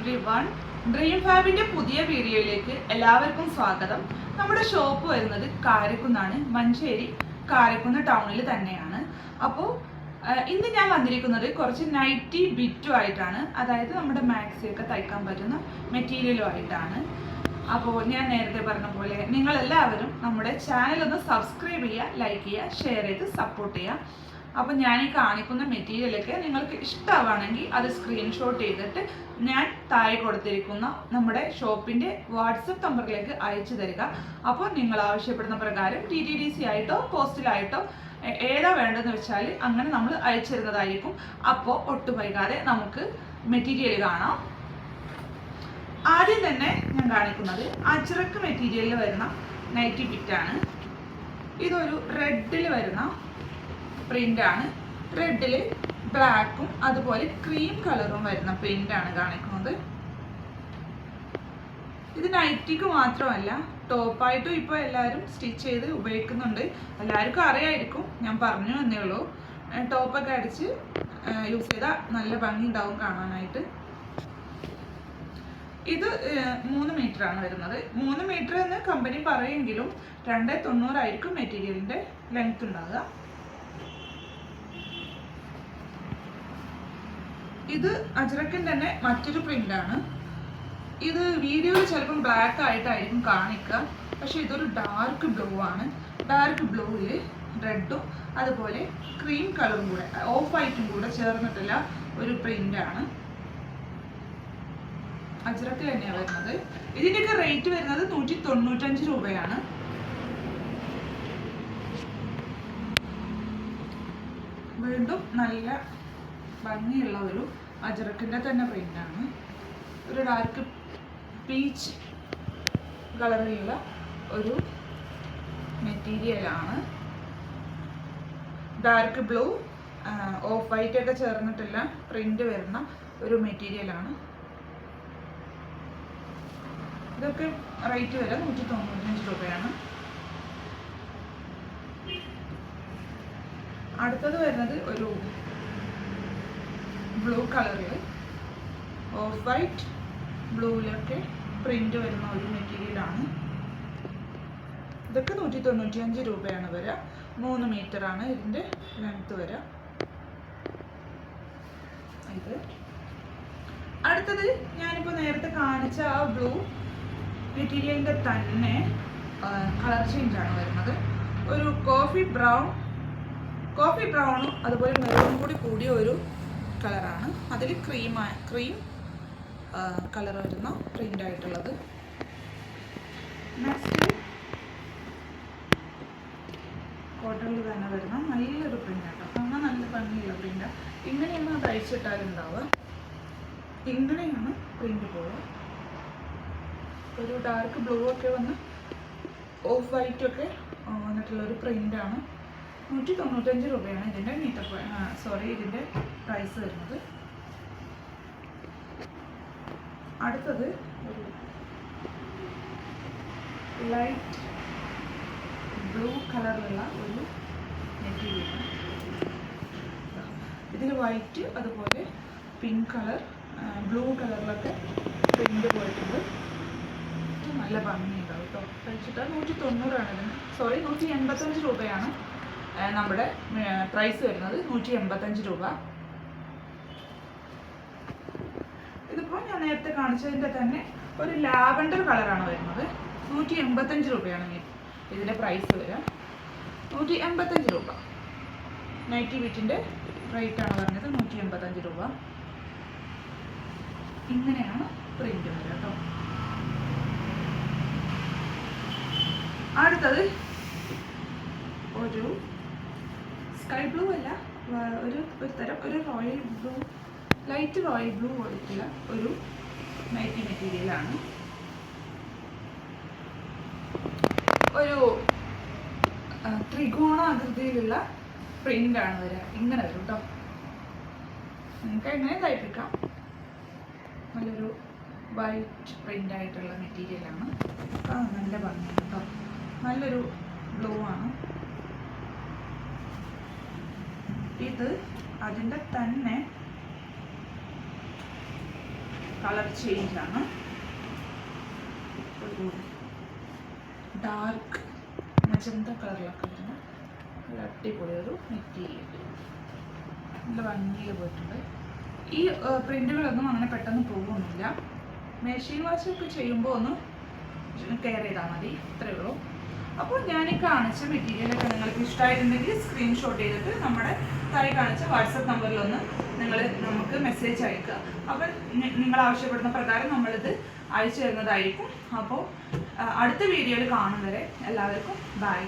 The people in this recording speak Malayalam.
എവ്രിവൺ. ഡ്രീം ഫാബിന്റെ പുതിയ വീഡിയോയിലേക്ക് എല്ലാവർക്കും സ്വാഗതം. നമ്മുടെ ഷോപ്പ് വരുന്നത് കാരക്കുന്നാണ്, മഞ്ചേരി കാരക്കുന്ന് ടൗണിൽ തന്നെയാണ്. അപ്പോൾ ഇന്ന് ഞാൻ വന്നിരിക്കുന്നത് കുറച്ച് നൈറ്റി ബിറ്റുമായിട്ടാണ്, അതായത് നമ്മുടെ മാക്സിയൊക്കെ തയ്ക്കാൻ പറ്റുന്ന മെറ്റീരിയലുമായിട്ടാണ്. അപ്പോൾ ഞാൻ നേരത്തെ പറഞ്ഞ പോലെ നിങ്ങളെല്ലാവരും നമ്മുടെ ചാനൽ ഒന്ന് സബ്സ്ക്രൈബ് ചെയ്യുക, ലൈക്ക് ചെയ്യുക, ഷെയർ ചെയ്ത് സപ്പോർട്ട് ചെയ്യുക. അപ്പോൾ ഞാൻ ഈ കാണിക്കുന്ന മെറ്റീരിയലൊക്കെ നിങ്ങൾക്ക് ഇഷ്ടമാണെങ്കിൽ അത് സ്ക്രീൻഷോട്ട് ചെയ്തിട്ട് ഞാൻ താഴെ കൊടുത്തിരിക്കുന്ന നമ്മുടെ ഷോപ്പിൻ്റെ വാട്സപ്പ് നമ്പറിലേക്ക് അയച്ചു തരിക. അപ്പോൾ നിങ്ങൾ ആവശ്യപ്പെടുന്ന പ്രകാരം DTDC ആയിട്ടോ പോസ്റ്റിലായിട്ടോ ഏതാ വേണ്ടതെന്ന് വെച്ചാൽ അങ്ങനെ നമ്മൾ അയച്ചു തരുന്നതായിരിക്കും. അപ്പോൾ ഒട്ടും വൈകാതെ നമുക്ക് മെറ്റീരിയൽ കാണാം. ആദ്യം തന്നെ ഞാൻ കാണിക്കുന്നത് അജ്രക്ക് മെറ്റീരിയലിൽ വരുന്ന നൈറ്റി ബിറ്റാണ്. ഇതൊരു റെഡിൽ വരുന്ന പ്രിൻ്റാണ്. റെഡിൽ ബ്ലാക്കും അതുപോലെ ക്രീം കളറും വരുന്ന പ്രിൻ്റാണ് കാണിക്കുന്നത്. ഇത് നൈറ്റിക്ക് മാത്രമല്ല ടോപ്പായിട്ടും ഇപ്പോൾ എല്ലാവരും സ്റ്റിച്ച് ചെയ്ത് ഉപയോഗിക്കുന്നുണ്ട്. എല്ലാവർക്കും അറിയായിരിക്കും, ഞാൻ പറഞ്ഞു എന്നേ ഉള്ളൂ. ടോപ്പൊക്കെ അടിച്ച് യൂസ് ചെയ്താൽ നല്ല ഭംഗി ഉണ്ടാവും കാണാനായിട്ട്. ഇത് 3 മീറ്ററാണ് വരുന്നത്. 3 മീറ്റർ എന്ന് കമ്പനി പറയുമെങ്കിലും 290 ആയിരിക്കും മെറ്റീരിയലിൻ്റെ ലെങ്ത് ഉണ്ടാകുക. ഇത് അജ്രക്കിൻ്റെ തന്നെ മറ്റൊരു പ്രിൻ്റാണ്. ഇത് വീഡിയോയിൽ ചിലപ്പം ബ്ലാക്ക് ആയിട്ടായിരിക്കും കാണിക്കുക, പക്ഷേ ഇതൊരു ഡാർക്ക് ബ്ലൂ ആണ്. ഡാർക്ക് ബ്ലൂവിൽ റെഡും അതുപോലെ ക്രീം കളറും കൂടെ ഓഫ് വൈറ്റും കൂടെ ചേർന്നിട്ടുള്ള ഒരു പ്രിൻ്റാണ്. അജ്രക്കിൽ തന്നെയാണ് വരുന്നത്. ഇതിൻ്റെയൊക്കെ റേറ്റ് വരുന്നത് 195 രൂപയാണ്. വീണ്ടും നല്ല ഭംഗിയുള്ള ഒരു അജ്രക്കിൻ്റെ തന്നെ പ്രിൻ്റാണ്. ഒരു ഡാർക്ക് പീച്ച് കളറിലുള്ള ഒരു മെറ്റീരിയലാണ്. ഡാർക്ക് ബ്ലൂ ഓഫ് വൈറ്റ് ഒക്കെ ചേർന്നിട്ടുള്ള പ്രിൻ്റ് വരുന്ന ഒരു മെറ്റീരിയലാണ്. ഇതൊക്കെ റേറ്റ് വരെ 195 രൂപയാണ്. അടുത്തത് വരുന്നത് ഒരു ബ്ലൂ കളറിൽ ഓഫ് വൈറ്റ് ബ്ലൂവിലൊക്കെ പ്രിൻ്റ് വരുന്ന ഒരു മെറ്റീരിയലാണ്. ഇതൊക്കെ 195 രൂപയാണ് വരിക. 3 മീറ്ററാണ് ഇതിൻ്റെ ലെങ്ത് വരിക. ഇത് അടുത്തത് ഞാനിപ്പോൾ നേരത്തെ കാണിച്ച ആ ബ്ലൂ മെറ്റീരിയലിൻ്റെ തന്നെ കളർ ചേഞ്ചാണ് വരുന്നത്. ഒരു കോഫി ബ്രൗണും അതുപോലെ മെറൂണും കൂടിയ ഒരു കളറാണ്. അതിൽ ക്രീം കളർ വരുന്ന പ്രിൻ്റ് ആയിട്ടുള്ളത്. നെക്സ്റ്റ് കോട്ടണിൽ തന്നെ വരുന്ന നല്ലൊരു പ്രിൻ്റാട്ടോ. കാണാൻ നല്ല ഭംഗിയുള്ള പ്രിൻ്റാണ്. ഇങ്ങനെയാണ് അത് അയച്ചിട്ടാലുണ്ടാവുക. ഇങ്ങനെയാണ് പ്രിൻ്റ് പോവുക. ഒരു ഡാർക്ക് ബ്ലൂ ഒക്കെ വന്ന് ഓഫ് വൈറ്റ് ഒക്കെ വന്നിട്ടുള്ളൊരു പ്രിൻ്റാണ്. 195 രൂപയാണ് ഇതിൻ്റെ ഇതിൻ്റെ പ്രൈസ് വരുന്നത്. അടുത്തത് ഒരു ലൈറ്റ് ബ്ലൂ കളറിലുള്ള ഒരു മെറ്റീരിയലാണ്. ഇതിൽ വൈറ്റ് അതുപോലെ പിങ്ക് കളർ ബ്ലൂ കളറിലൊക്കെ പ്രിൻ്റ് പോയിട്ടുണ്ട്. നല്ല ഭംഗിയുണ്ടാവും കേട്ടോ. കഴിച്ചിട്ട് 190 ഇതിന് 185 രൂപയാണ് നമ്മുടെ പ്രൈസ് വരുന്നത്. 185 രൂപ. ഇതിപ്പോൾ ഞാൻ നേരത്തെ കാണിച്ചതിൻ്റെ തന്നെ ഒരു ലാവൻഡർ കളറാണ് വരുന്നത്. 185 രൂപയാണ് ഇതിൻ്റെ പ്രൈസ് വരിക. 185 രൂപ നൈറ്റി ബിറ്റിൻ്റെ റേറ്റാണ് പറഞ്ഞത്. 185 രൂപ. ഇങ്ങനെയാണ് പ്രിൻ്റ് വരിക കേട്ടോ. അടുത്തത് ഒരു സ്കൈ ബ്ലൂ അല്ല, ഒരു തരം ഒരു royal blue, light royal blue പോയിട്ടുള്ള ഒരു നൈറ്റി മെറ്റീരിയലാണ്. ഒരു ത്രികോണാകൃതിയിലുള്ള പ്രിൻ്റാണ് വരിക. ഇങ്ങനെ വരും കേട്ടോ. നിങ്ങൾക്ക് എങ്ങനെ തയ്പ്പിക്കാം. നല്ലൊരു വൈറ്റ് പ്രിൻ്റ് ആയിട്ടുള്ള മെറ്റീരിയലാണ്. നല്ല ഭംഗിയാണ് കേട്ടോ. നല്ലൊരു ബ്ലൂ ആണ്. ഇത് അതിൻ്റെ തന്നെ കളർ ചേഞ്ച് ആണ്. ഡാർക്ക് മജന്ത കളറിലൊക്കെ വരുന്ന ഒരു അടിപൊളി ഒരു മെറ്റീരിയൽ, നല്ല ഭംഗിയിൽ പോയിട്ടുണ്ട്. ഈ പ്രിന്റുകളൊന്നും അങ്ങനെ പെട്ടെന്ന് പോകുന്നില്ല. മെഷീൻ വാഷൊക്കെ ചെയ്യുമ്പോൾ ഒന്ന് കെയർ ചെയ്താൽ മതി, ഇത്രയേ ഉള്ളൂ. അപ്പോൾ ഞാൻ ഈ കാണിച്ച മെറ്റീരിയലൊക്കെ നിങ്ങൾക്ക് ഇഷ്ടമായിട്ടുണ്ടെങ്കിൽ സ്ക്രീൻഷോട്ട് ചെയ്തിട്ട് നമ്മുടെ താഴെ കാണിച്ച വാട്സപ്പ് നമ്പറിലൊന്ന് നമുക്ക് മെസ്സേജ് അയക്കുക. അപ്പോൾ നിങ്ങൾ ആവശ്യപ്പെടുന്ന പ്രകാരം നമ്മളിത് അയച്ചു തരുന്നതായിരിക്കും. അപ്പോൾ അടുത്ത വീഡിയോയിൽ കാണും വരെ എല്ലാവർക്കും ബൈ.